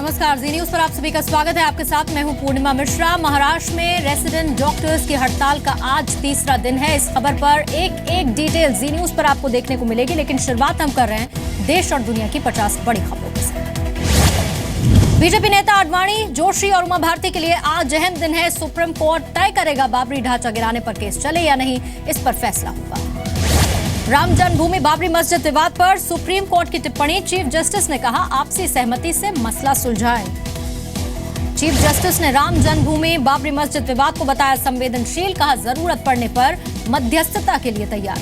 नमस्कार, जी न्यूज पर आप सभी का स्वागत है। आपके साथ मैं हूं पूर्णिमा मिश्रा। महाराष्ट्र में रेसिडेंट डॉक्टर्स की हड़ताल का आज तीसरा दिन है। इस खबर पर एक एक डिटेल जी न्यूज पर आपको देखने को मिलेगी, लेकिन शुरुआत हम कर रहे हैं देश और दुनिया की 50 बड़ी खबरों के साथ। बीजेपी नेता आडवाणी, जोशी और उमा भारती के लिए आज अहम दिन है। सुप्रीम कोर्ट तय करेगा बाबरी ढांचा गिराने पर केस चले या नहीं, इस पर फैसला होगा। राम जन्मभूमि बाबरी मस्जिद विवाद पर सुप्रीम कोर्ट की टिप्पणी। चीफ जस्टिस ने कहा, आपसी सहमति से मसला सुलझाएं। चीफ जस्टिस ने राम जन्मभूमि बाबरी मस्जिद विवाद को बताया संवेदनशील। कहा, जरूरत पड़ने पर मध्यस्थता के लिए तैयार।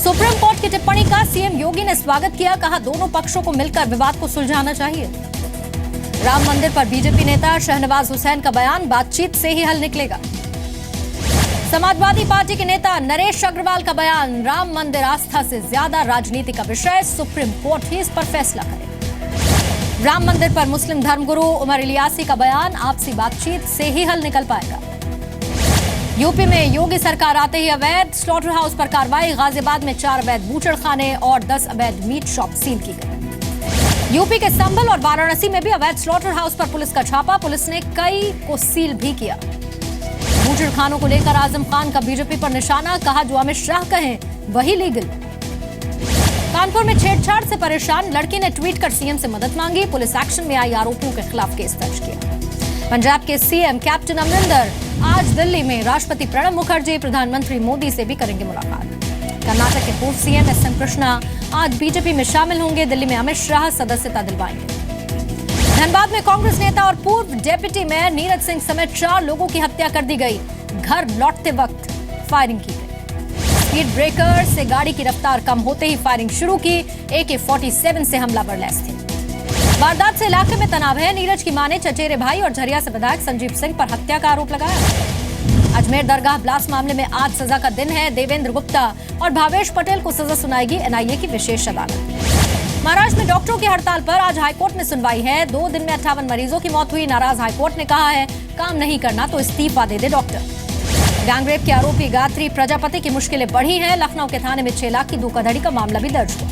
सुप्रीम कोर्ट की टिप्पणी का सीएम योगी ने स्वागत किया। कहा, दोनों पक्षों को मिलकर विवाद को सुलझाना चाहिए। राम मंदिर पर बीजेपी नेता शहनवाज हुसैन का बयान, बातचीत से ही हल निकलेगा। समाजवादी पार्टी के नेता नरेश अग्रवाल का बयान, राम मंदिर आस्था से ज्यादा राजनीति का विषय, सुप्रीम कोर्ट ही इस पर फैसला करे। राम मंदिर पर मुस्लिम धर्मगुरु उमर इलियासी का बयान, आपसी बातचीत से ही हल निकल पाएगा। यूपी में योगी सरकार आते ही अवैध स्लॉटर हाउस पर कार्रवाई। गाजियाबाद में 4 अवैध बूचड़खाने और 10 अवैध मीट शॉप सील की गई। यूपी के संभल और वाराणसी में भी अवैध स्लॉटर हाउस पर पुलिस का छापा। पुलिस ने कई को सील भी किया। बूचड़खानों को लेकर आजम खान का बीजेपी पर निशाना। कहा, जो अमित शाह कहें वही लीगल। कानपुर में छेड़छाड़ से परेशान लड़की ने ट्वीट कर सीएम से मदद मांगी। पुलिस एक्शन में आई आरोपियों के खिलाफ केस दर्ज किया। पंजाब के सीएम कैप्टन अमरिंदर आज दिल्ली में राष्ट्रपति प्रणब मुखर्जी, प्रधानमंत्री मोदी से भी करेंगे मुलाकात। कर्नाटक के पूर्व सीएम एसएम कृष्णा आज बीजेपी में शामिल होंगे। दिल्ली में अमित शाह सदस्यता दिलवाएंगे। धनबाद में कांग्रेस नेता और पूर्व डेप्यूटी मेयर नीरज सिंह समेत 4 लोगों की हत्या कर दी गई। घर लौटते वक्त फायरिंग की गई। स्पीड ब्रेकर से गाड़ी की रफ्तार कम होते ही फायरिंग शुरू की। AK-47 से हमलावर लैस थे। वारदात से इलाके में तनाव है। नीरज की मां ने चचेरे भाई और झरिया से विधायक संजीव सिंह पर हत्या का आरोप लगाया। अजमेर दरगाह ब्लास्ट मामले में आज सजा का दिन है। देवेंद्र गुप्ता और भावेश पटेल को सजा सुनाएगी एनआईए की विशेष अदालत। महाराष्ट्र में डॉक्टरों की हड़ताल पर आज हाईकोर्ट में सुनवाई है। 2 दिन में 58 मरीजों की मौत हुई। नाराज हाईकोर्ट ने कहा है, काम नहीं करना तो इस्तीफा दे दे डॉक्टर। गैंगरेप के आरोपी गायत्री प्रजापति की मुश्किलें बढ़ी हैं। लखनऊ के थाने में 6 लाख की धोखाधड़ी का मामला भी दर्ज हुआ।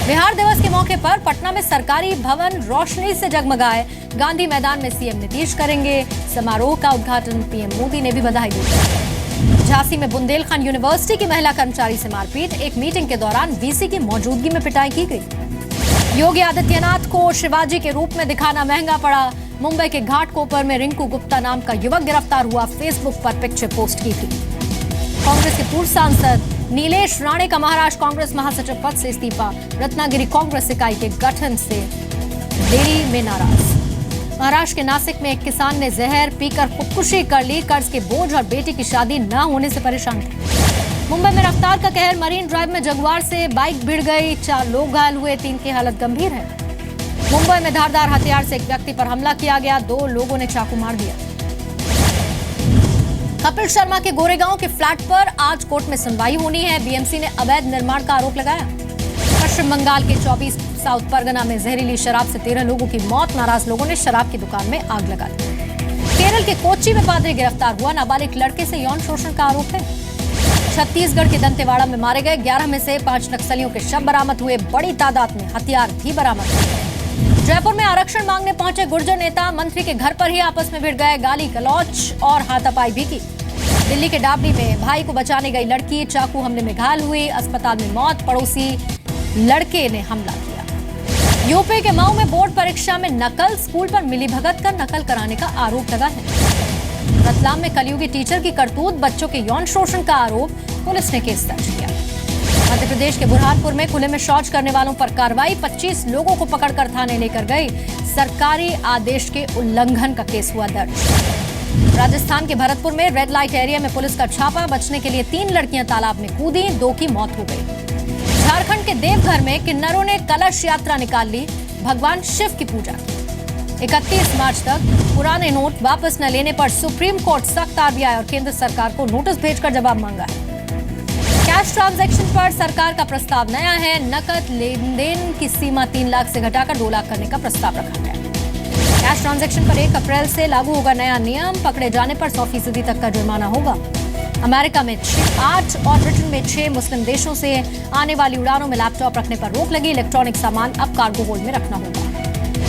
बिहार दिवस के मौके पर पटना में सरकारी भवन रोशनी से जगमगाए। गांधी मैदान में सीएम नीतीश करेंगे। समारोह का उद्घाटन पीएम मोदी ने भी बधाई दी। झांसी में बुंदेलखंड यूनिवर्सिटी की महिला कर्मचारी से मारपीट। एक मीटिंग के दौरान वीसी की मौजूदगी में पिटाई की गई। योगी आदित्यनाथ को शिवाजी के रूप में दिखाना महंगा पड़ा। मुंबई के घाटकोपर में रिंकू गुप्ता नाम का युवक गिरफ्तार हुआ। फेसबुक पर पिक्चर पोस्ट की थी। कांग्रेस के पूर्व सांसद नीलेश राणे का महाराष्ट्र कांग्रेस महासचिव पद से इस्तीफा। रत्नागिरी कांग्रेस इकाई के गठन से देरी में नाराज। महाराष्ट्र के नासिक में एक किसान ने जहर पीकर खुदकुशी कर ली। कर्ज के बोझ और बेटी की शादी न होने से परेशान थे। मुंबई में रफ्तार का कहर। मरीन ड्राइव में जगुआर से बाइक भिड़ गई। 4 लोग घायल हुए, 3 की हालत गंभीर है। मुंबई में धारदार हथियार से एक व्यक्ति पर हमला किया गया। 2 लोगों ने चाकू मार दिया। कपिल शर्मा के गोरेगांव के फ्लैट पर आज कोर्ट में सुनवाई होनी है। बीएमसी ने अवैध निर्माण का आरोप लगाया। पश्चिम बंगाल के 24 साउथ परगना में जहरीली शराब से 13 लोगों की मौत। नाराज लोगों ने शराब की दुकान में आग लगा दी। केरल के कोच्चि में पादरी गिरफ्तार हुआ। नाबालिग लड़के से यौन शोषण का आरोप है। छत्तीसगढ़ के दंतेवाड़ा में मारे गए 11 में से 5 नक्सलियों के शव बरामद हुए। बड़ी तादाद में हथियार भी बरामद हुए। जयपुर में आरक्षण मांगने पहुंचे गुर्जर नेता मंत्री के घर पर ही आपस में भिड़ गए। गाली गलौच और हाथापाई भी की। दिल्ली के डाबली में भाई को बचाने गई लड़की चाकू हमले में घायल हुई। अस्पताल में मौत। पड़ोसी लड़के ने हमला किया। यूपी के मऊ में बोर्ड परीक्षा में नकल। स्कूल पर मिलीभगत कर नकल कराने का आरोप लगा है। रतलाम में कलयुगी टीचर की करतूत। बच्चों के यौन शोषण का आरोप। पुलिस ने केस दर्ज किया। मध्य प्रदेश के बुरहानपुर में खुले में शौच करने वालों पर कार्रवाई। 25 लोगों को पकड़कर थाने लेकर गई। सरकारी आदेश के उल्लंघन का केस हुआ दर्ज। राजस्थान के भरतपुर में रेड लाइट एरिया में पुलिस का छापा। बचने के लिए 3 लड़कियां तालाब में कूदी। 2 की मौत हो गई। झारखंड के देवघर में किन्नरों ने कलश यात्रा निकाल ली। भगवान शिव की पूजा। 31 मार्च तक पुराने नोट वापस न लेने पर सुप्रीम कोर्ट सख्त। आरबीआई और केंद्र सरकार को नोटिस भेजकर जवाब मांगा है। कैश ट्रांजैक्शन पर सरकार का प्रस्ताव नया है। नकद लेन देन की सीमा 3 लाख से घटाकर 2 लाख करने का प्रस्ताव रखा गया। कैश ट्रांजैक्शन पर 1 अप्रैल से लागू होगा नया नियम। पकड़े जाने पर 100% तक का जुर्माना होगा। अमेरिका में 8 और ब्रिटेन में 6 मुस्लिम देशों से आने वाली उड़ानों में लैपटॉप रखने पर रोक लगी। इलेक्ट्रॉनिक सामान अब कार्गो होल्ड में रखना होगा।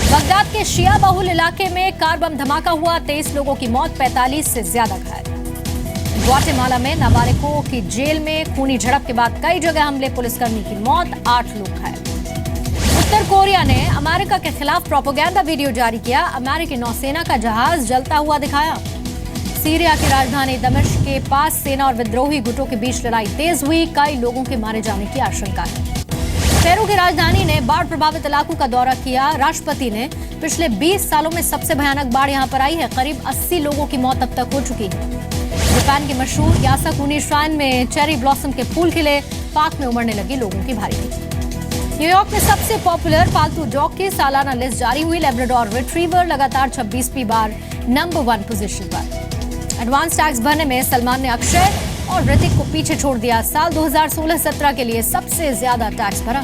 बगदाद के शिया बहुल इलाके में कार बम धमाका हुआ, 23 लोगों की मौत, 45 से ज्यादा घायल। ग्वाटेमाला में नाबालिगों की जेल में खूनी झड़प के बाद कई जगह हमले, पुलिसकर्मी की मौत, 8 लोग घायल। उत्तर कोरिया ने अमेरिका के खिलाफ प्रोपेगेंडा वीडियो जारी किया, अमेरिकी नौसेना का जहाज जलता हुआ दिखाया। सीरिया की राजधानी दमिश्क के पास सेना और विद्रोही गुटों के बीच लड़ाई तेज हुई, कई लोगों के मारे जाने की आशंका है। पेरू की राजधानी ने बाढ़ प्रभावित इलाकों का दौरा किया, राष्ट्रपति ने पिछले 20 सालों में सबसे भयानक बाढ़ यहां पर आई है, करीब 80 लोगों की मौत अब तक हो चुकी है। जापान के मशहूर यासाकुनी श्राइन में चेरी ब्लॉसम के फूल खिले, पार्क में उमड़ने लगी लोगों की भारी भीड़। न्यूयॉर्क में सबसे पॉपुलर पालतू डॉग की सालाना लिस्ट जारी हुई, लैब्राडोर रिट्रीवर लगातार 26वीं बार नंबर 1 पोजीशन पर। एडवांस टैक्स भरने में सलमान ने अक्षय और ऋतिक को पीछे छोड़ दिया, साल 2016-17 के लिए सबसे ज्यादा टैक्स भरा।